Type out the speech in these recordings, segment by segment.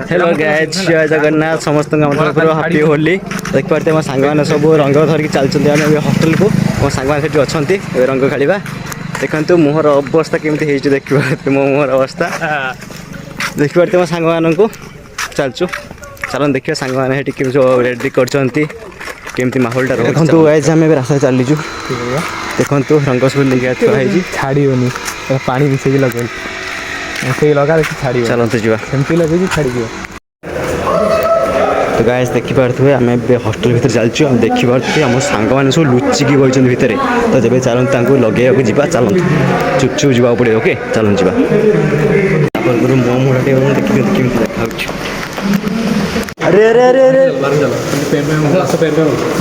Hello guys, जय जगन्नाथ समस्त happy Holi. देखिए मो सांग मैंने सब रंग धरिक चलते हस्टेल को मो सांग मैंने अच्छा रंग खेला। देखते मुहर अवस्था केमती देखिए मो मुहर अवस्था देखिए मो सांग मान को चलचु चलन देखिए सांग मैंने रेडी करमती माहौलटा देखो गाइस आम रास्ता चलीचु देखु रंग सब लेके छाड़ीनी पानी मिसेक लगे लगा देखिए छाड़ी चलते जा सेमती लगे छाड़ी तो गाइस देखिपे आम हस्टेल भर चलचु देखिपे आम सांग मैंने सब लुचिकी बही भितर तो जब चलते लगे जा चलते चुप चुप जावा पड़े ओके चलते जा मो मुड़ा देखिए देखा अरे अरे अरे अरे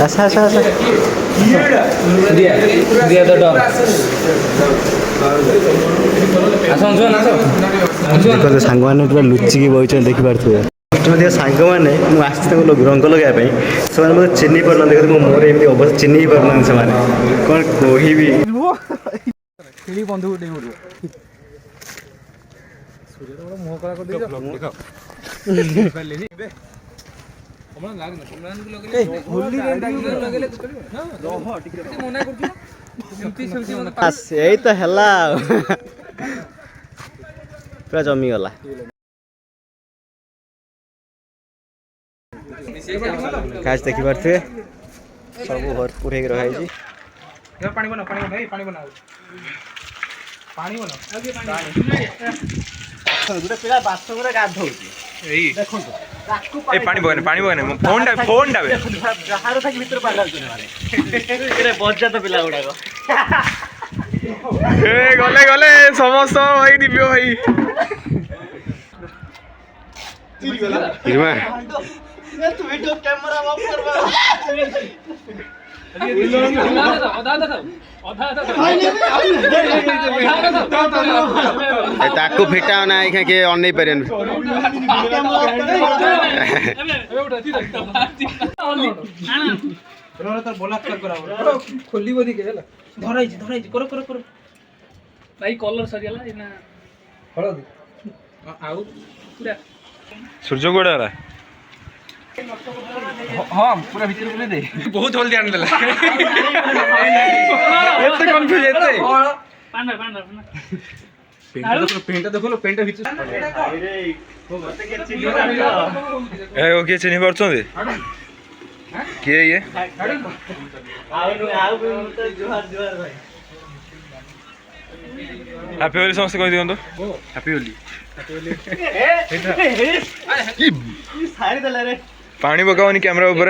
अच्छा अच्छा अच्छा देखो सांग मैंने पूरा लुचिकी बही देखिपे सांग मैंने मुझे रंग लगाई से मतलब चिन्ह पार देखते मो मुहर एमती अवस्था चिन्ह पार से कौन कह बंधु मुह कला यही तो है पूरा जमी गला काज देखी पारे सब भरपूर हो रही पानी बना पानी बना पानी बना पानी बना गोटे पिला बाथरूम रे गाधौ देखो ए पानी बगने फोन टा बाहर था भीतर पाला माने रे बज्जा तो पिला गुडा को ए गले गले समस्त भाई दिव्य भाई चिरी गला हिरमा ए तू वीडियो कैमरा ऑफ करबा ताकू फिटा ना के अनै पारे सूर्य गोड़ा हाँ पूरा भीतर बोले दे बहुत जल्दी आने लगा एते कंफ्यूज एते पांडा पांडा पेंटा देखो लो पेंटा भीतर ए ओके चिन्ह परछोंदे के ये हैप्पी होली समस्त कहि दियंतो हैप्पी होली पानी पकाओनी कैमरा ऊपर